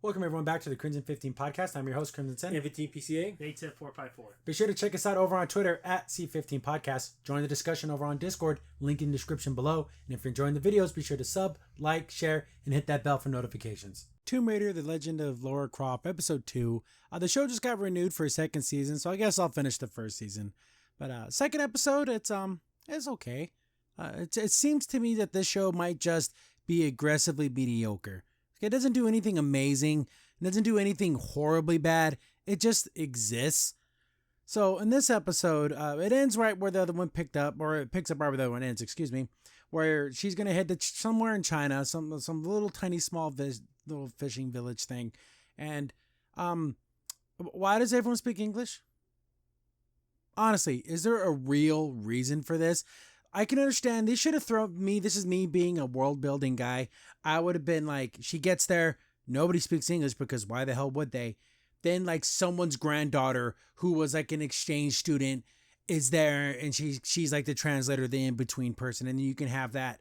Welcome everyone back to the Crimson 15 podcast. I'm your host, Crimson Sen. 15 PCA. 87454. Be sure to check us out over on Twitter at C15 Podcast. Join the discussion over on Discord, link in the description below. And if you're enjoying the videos, be sure to sub, like, share, and hit that bell for notifications. Tomb Raider: The Legend of Lara Croft, Episode 2. The show just got renewed for a second season, so I guess I'll finish the first season. But second episode, it's okay. It seems to me that this show might just be aggressively mediocre. It doesn't do anything amazing. It doesn't do anything horribly bad. It just exists. So in this episode, it ends right where the other one picked up, or it picks up right where the other one ends, where she's going to head to somewhere in China, some little tiny small little fishing village thing. And why does everyone speak English? Honestly, is there a real reason for this? I can understand. They should have thrown me. This is me being a world building guy. I would have been like, she gets there. Nobody speaks English because why the hell would they? Then like someone's granddaughter who was like an exchange student is there. And she's like the translator, the in-between person. And you can have that,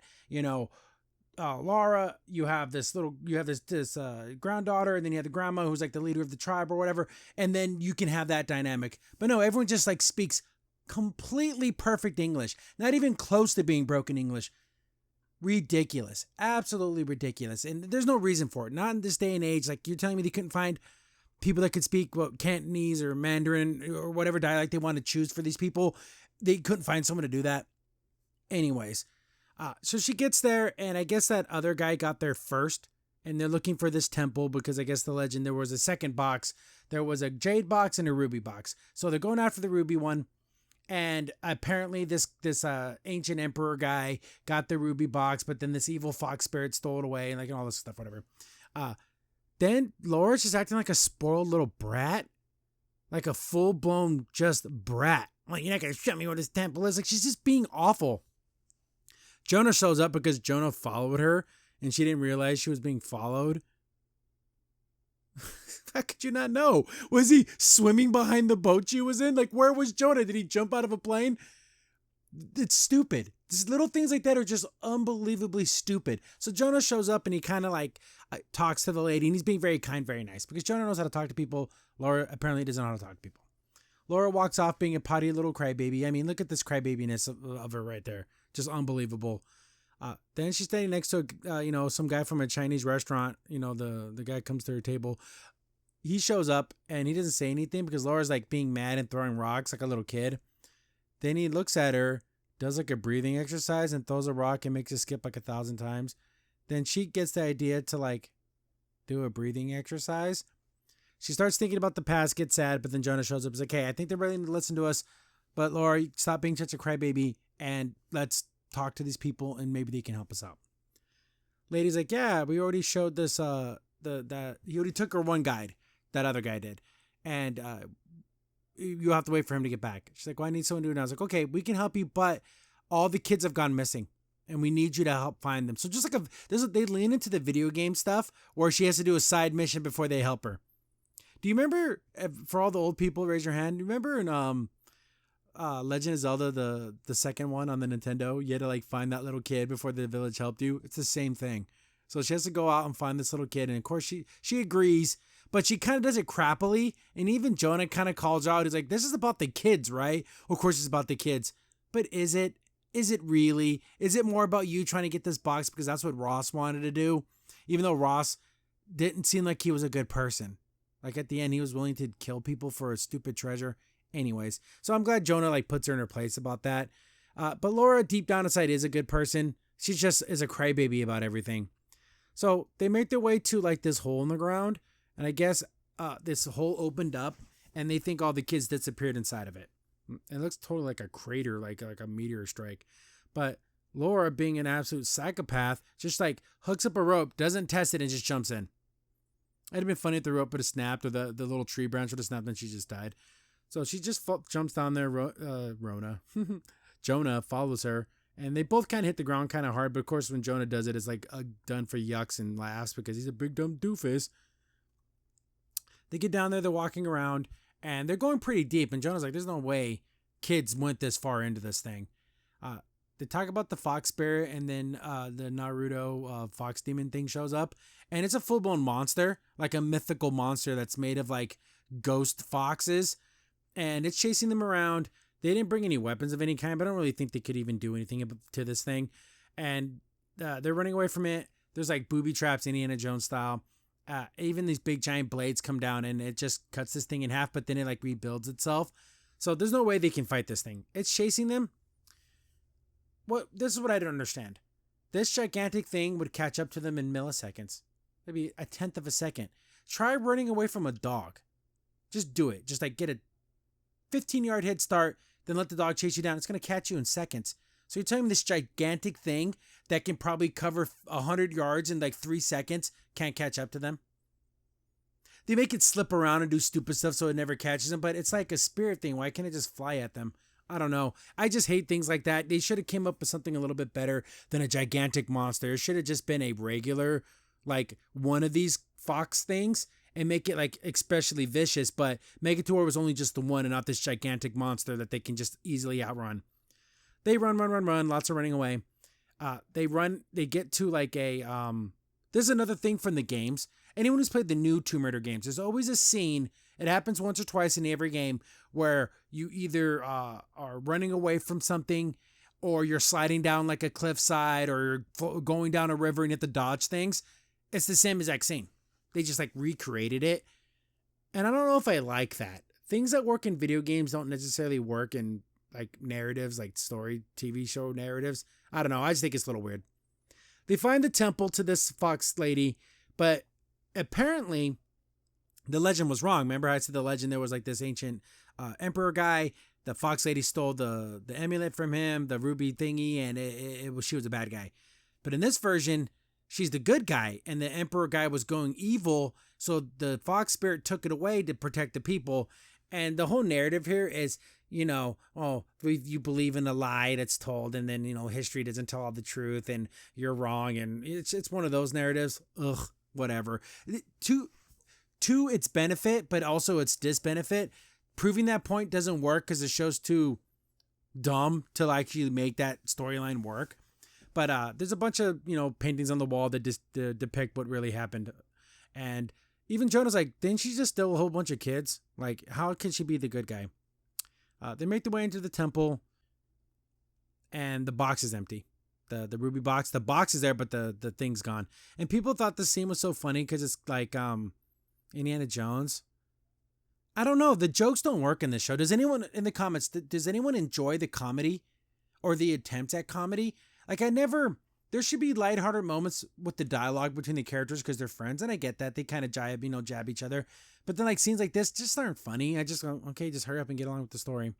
Lara, you have this granddaughter, and then you have the grandma who's like the leader of the tribe or whatever. And then you can have that dynamic. But no, everyone just like speaks completely perfect English, not even close to being broken English. Ridiculous. Absolutely ridiculous. And there's no reason for it. Not in this day and age. Like, you're telling me they couldn't find people that could speak Cantonese or Mandarin or whatever dialect they want to choose for these people. They couldn't find someone to do that. Anyways, so she gets there, and I guess that other guy got there first, and they're looking for this temple because I guess the legend, there was a second box. There was a jade box and a ruby box. So they're going after the ruby one. And apparently this ancient emperor guy got the ruby box, but then this evil fox spirit stole it away, and like all this stuff, whatever. Then Laura's just acting like a spoiled little brat, like a full-blown just brat. Like, you're not gonna show me where this temple is. Like, she's just being awful. Jonah shows up because Jonah followed her, and she didn't realize she was being followed. How could you not know? Was he swimming behind the boat she was in? Like, where was Jonah? Did he jump out of a plane? It's stupid. These little things like that are just unbelievably stupid. So Jonah shows up and he kind of like talks to the lady, and he's being very kind, very nice because Jonah knows how to talk to people. Laura apparently doesn't know how to talk to people. Laura walks off being a potty little crybaby. I mean, look at this crybabiness of her right there. Just unbelievable. Then she's standing next to, some guy from a Chinese restaurant. The guy comes to her table. He shows up and he doesn't say anything because Laura's like being mad and throwing rocks like a little kid. Then he looks at her, does like a breathing exercise and throws a rock and makes it skip like 1,000 times. Then she gets the idea to like do a breathing exercise. She starts thinking about the past, gets sad, but then Jonah shows up and is like, hey, I think they're ready to listen to us. But Laura, stop being such a crybaby and let's talk to these people and maybe they can help us out. Lady's like, yeah, we already showed this, he already took her one guide. That other guy did. And you have to wait for him to get back. She's like, well, I need someone to do it. And I was like, okay, we can help you, but all the kids have gone missing and we need you to help find them. So just like they lean into the video game stuff where she has to do a side mission before they help her. Do you remember, for all the old people, raise your hand, do you remember in Legend of Zelda, the second one on the Nintendo, you had to like find that little kid before the village helped you? It's the same thing. So she has to go out and find this little kid. And of course she agrees, but she kind of does it crappily. And even Jonah kind of calls her out. He's like, this is about the kids, right? Of course it's about the kids. But is it? Is it really? Is it more about you trying to get this box because that's what Ross wanted to do? Even though Ross didn't seem like he was a good person. Like at the end, he was willing to kill people for a stupid treasure. Anyways, so I'm glad Jonah like puts her in her place about that. But Laura, deep down inside, is a good person. She just is a crybaby about everything. So they make their way to like this hole in the ground. And I guess this hole opened up and they think all the kids disappeared inside of it. It looks totally like a crater, like a meteor strike. But Laura, being an absolute psychopath, just like hooks up a rope, doesn't test it, and just jumps in. It'd have been funny if the rope would have snapped or the little tree branch would have snapped and she just died. So she just jumps down there. Jonah follows her. And they both kind of hit the ground kind of hard. But of course, when Jonah does it, it's like done for yucks and laughs because he's a big dumb doofus. They get down there, they're walking around, and they're going pretty deep. And Jonah's like, there's no way kids went this far into this thing. they talk about the fox spirit, and then the Naruto fox demon thing shows up, and it's a full blown monster, like a mythical monster that's made of like ghost foxes, and it's chasing them around. They didn't bring any weapons of any kind, but I don't really think they could even do anything to this thing, and they're running away from it. There's like booby traps, Indiana Jones style. Even these big giant blades come down and it just cuts this thing in half, but then it like rebuilds itself. So there's no way they can fight this thing. It's chasing them. This is what I don't understand. This gigantic thing would catch up to them in milliseconds, maybe a tenth of a second. Try running away from a dog. Just do it. Just like get a 15-yard head start, then let the dog chase you down. It's going to catch you in seconds. So you're telling me this gigantic thing that can probably cover 100 yards in like 3 seconds can't catch up to them? They make it slip around and do stupid stuff so it never catches them, but it's like a spirit thing. Why can't it just fly at them? I don't know. I just hate things like that. They should have came up with something a little bit better than a gigantic monster. It should have just been a regular, like one of these fox things, and make it like especially vicious, but make it to where it was only just the one and not this gigantic monster that they can just easily outrun. They run, lots of running away. They get to like a, there's another thing from the games. Anyone who's played the new Tomb Raider games, there's always a scene, it happens once or twice in every game, where you either are running away from something, or you're sliding down like a cliffside, or you're going down a river and you have to dodge things. It's the same exact scene. They just like recreated it. And I don't know if I like that. Things that work in video games don't necessarily work in like narratives, like story, TV show narratives. I don't know. I just think it's a little weird. They find the temple to this fox lady, but apparently the legend was wrong. Remember how I said the legend, there was like this ancient emperor guy. The fox lady stole the amulet from him, the ruby thingy, and she was a bad guy. But in this version, she's the good guy, and the emperor guy was going evil, so the fox spirit took it away to protect the people. And the whole narrative here is, you believe in a lie that's told, and then, history doesn't tell all the truth, and you're wrong, and it's one of those narratives. Ugh, whatever. To its benefit, but also its disbenefit, proving that point doesn't work because the show's too dumb to actually make that storyline work. But there's a bunch of, paintings on the wall that just depict what really happened. And even Jonah's like, didn't she just steal a whole bunch of kids? Like, how can she be the good guy? They make their way into the temple, and the box is empty. The ruby box. The box is there, but the thing's gone. And people thought the scene was so funny because it's like Indiana Jones. I don't know. The jokes don't work in this show. Does anyone in the comments, does anyone enjoy the comedy or the attempts at comedy? Like, there should be lighthearted moments with the dialogue between the characters because they're friends, and I get that. They kind of jab each other. But then, like, scenes like this just aren't funny. I just go, okay, just hurry up and get along with the story.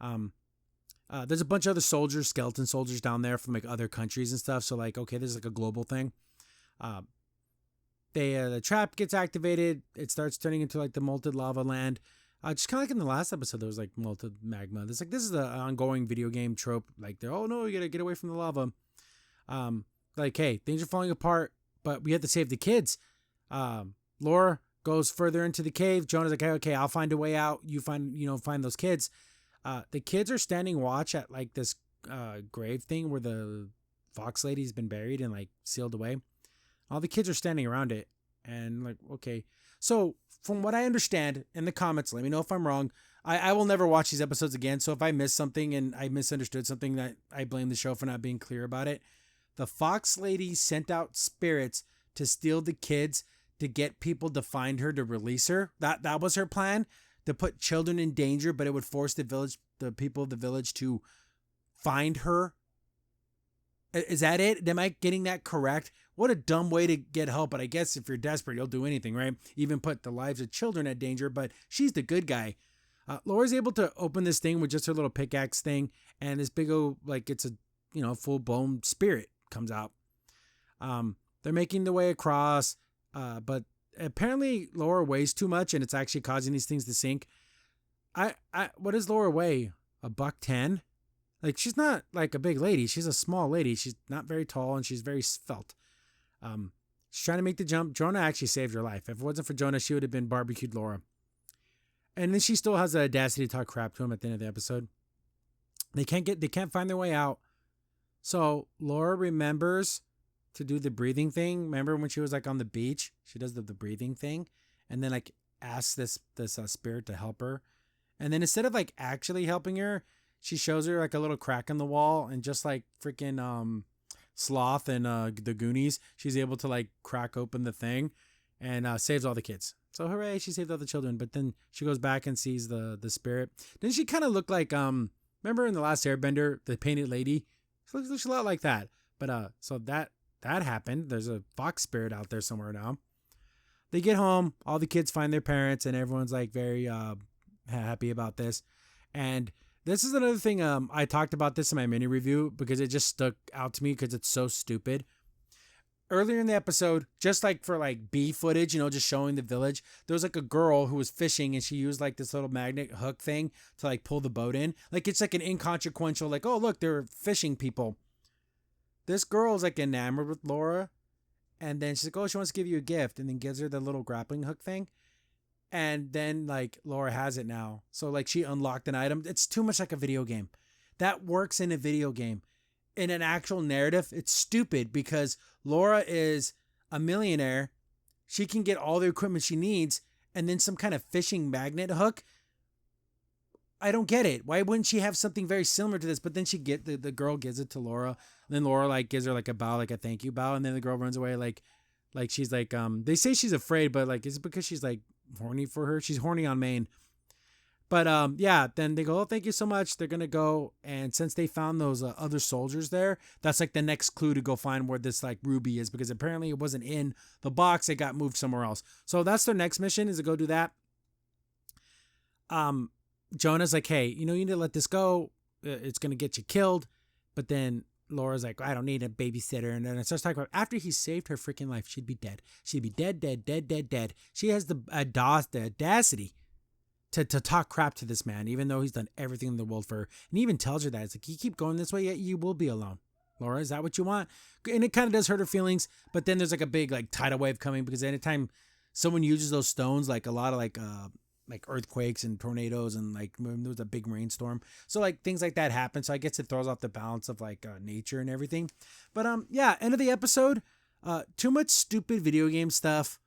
There's a bunch of other soldiers, skeleton soldiers down there from, like, other countries and stuff. So, like, okay, this is, like, a global thing. The trap gets activated. It starts turning into, like, the molten lava land. Just kind of like in the last episode, there was like molten magma. This is the ongoing video game trope. Like, oh no, you gotta get away from the lava. Like, hey, things are falling apart, but we have to save the kids. Laura goes further into the cave. Jonah's like, hey, okay, I'll find a way out. You find those kids. The kids are standing watch at like this grave thing where the fox lady's been buried and like sealed away. All the kids are standing around it, and like, okay. So from what I understand in the comments, let me know if I'm wrong. I will never watch these episodes again. So if I missed something and I misunderstood something, that I blame the show for not being clear about it. The fox lady sent out spirits to steal the kids to get people to find her to release her. That was her plan, to put children in danger, but it would force the people of the village to find her. Is that it? Am I getting that correct? What a dumb way to get help. But I guess if you're desperate, you'll do anything, right? Even put the lives of children at danger, but she's the good guy. Laura's able to open this thing with just her little pickaxe thing, and this big old, like, it's a full-blown spirit comes out. They're making their way across, but apparently Laura weighs too much, and it's actually causing these things to sink. What does Laura weigh? $110? Like, she's not like a big lady. She's a small lady. She's not very tall, and she's very svelte. She's trying to make the jump. Jonah actually saved her life. If it wasn't for Jonah, she would have been barbecued Laura. And then she still has the audacity to talk crap to him at the end of the episode. They can't find their way out. So Laura remembers to do the breathing thing. Remember when she was like on the beach? She does the breathing thing, and then like asks this spirit to help her. And then instead of like actually helping her, she shows her like a little crack in the wall, and just like freaking Sloth and the Goonies, she's able to like crack open the thing and saves all the kids. So hooray, she saved all the children. But then she goes back and sees the spirit. Then she kind of look like remember in the last Airbender, the painted lady? She looks a lot like that. But so that happened. There's a fox spirit out there somewhere now. They get home, all the kids find their parents, and everyone's like very happy about this. And this is another thing. I talked about this in my mini review because it just stuck out to me because it's so stupid. Earlier in the episode, just like for like B footage, just showing the village, there was like a girl who was fishing and she used like this little magnet hook thing to like pull the boat in. Like it's like an inconsequential, like, oh, look, they're fishing people. This girl is like enamored with Laura. And then she's like, oh, she wants to give you a gift, and then gives her the little grappling hook thing. And then like Laura has it now. So like she unlocked an item. It's too much like a video game. That works in a video game. In an actual narrative, it's stupid because Laura is a millionaire. She can get all the equipment she needs, and then some kind of fishing magnet hook. I don't get it. Why wouldn't she have something very similar to this? But then the girl gives it to Laura. And then Laura like gives her like a bow, like a thank you bow, and then the girl runs away like she's like they say she's afraid, but like is it because she's like horny for her? She's horny on Maine. But yeah, then they go, oh, thank you so much. They're going to go. And since they found those other soldiers there, that's like the next clue to go find where this like ruby is, because apparently it wasn't in the box. It got moved somewhere else. So that's their next mission, is to go do that. Jonah's like, hey, you need to let this go. It's going to get you killed. But then Laura's like, I don't need a babysitter. And then it starts talking about after he saved her freaking life, she'd be dead. She'd be dead, dead, dead, dead, dead. She has the audacity to talk crap to this man, even though he's done everything in the world for her. And he even tells her that. It's like, you keep going this way, yet you will be alone. Laura, is that what you want? And it kind of does hurt her feelings. But then there's like a big like tidal wave coming, because anytime someone uses those stones, like a lot of like earthquakes and tornadoes, and like there was a big rainstorm. So like things like that happen. So I guess it throws off the balance of like nature and everything. But yeah, end of the episode. Too much stupid video game stuff.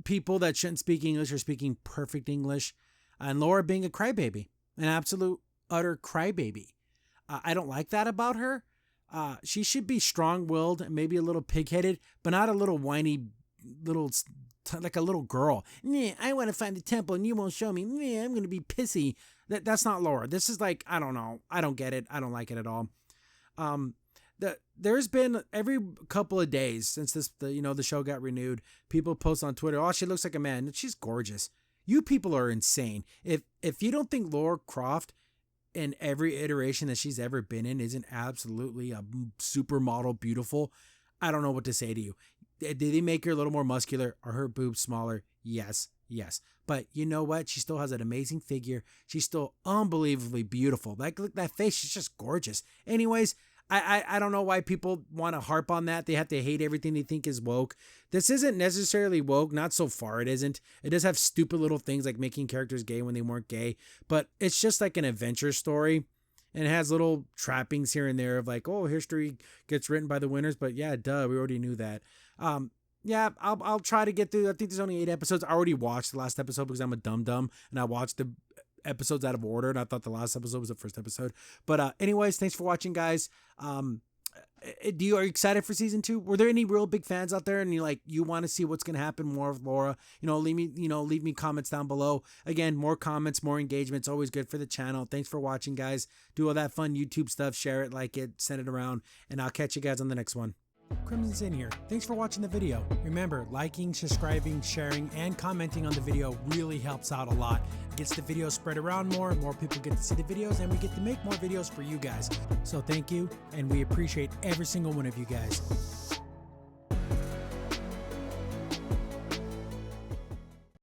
People that shouldn't speak English are speaking perfect English, and Laura being a crybaby, an absolute utter crybaby. I don't like that about her. She should be strong-willed and maybe a little pig-headed, but not a little whiny little like a little girl. Nah, I want to find the temple and you won't show me. Nah, I'm going to be pissy. That's not Laura. This is like, I don't know. I don't get it. I don't like it at all. There's been every couple of days since the show got renewed, people post on Twitter, oh, she looks like a man. She's gorgeous. You people are insane. If you don't think Lara Croft in every iteration that she's ever been in isn't absolutely a supermodel beautiful, I don't know what to say to you. Did they make her a little more muscular? Are her boobs smaller? Yes. But you know what? She still has an amazing figure. She's still unbelievably beautiful. Like, look at that face. She's just gorgeous. Anyways, I don't know why people want to harp on that. They have to hate everything they think is woke. This isn't necessarily woke. Not so far it isn't. It does have stupid little things like making characters gay when they weren't gay. But it's just like an adventure story. And it has little trappings here and there of like, oh, history gets written by the winners. But yeah, duh, we already knew that. Yeah, I'll try to get through. I think there's only 8 episodes. I already watched the last episode because I'm a dum-dum. And I watched the episodes out of order, and I thought the last episode was the first episode. But anyways, thanks for watching, guys. Are you excited for season 2? Were there any real big fans out there, and you want to see what's going to happen more with Laura? Leave me comments down below. Again, more comments, more engagement. It's always good for the channel. Thanks for watching, guys. Do all that fun YouTube stuff. Share it, like it, send it around, and I'll catch you guys on the next one. Crimson's in here. Thanks for watching the video. Remember, liking, subscribing, sharing, and commenting on the video really helps out a lot. It gets the video spread around more people get to see the videos, and we get to make more videos for you guys. So thank you, and we appreciate every single one of you guys.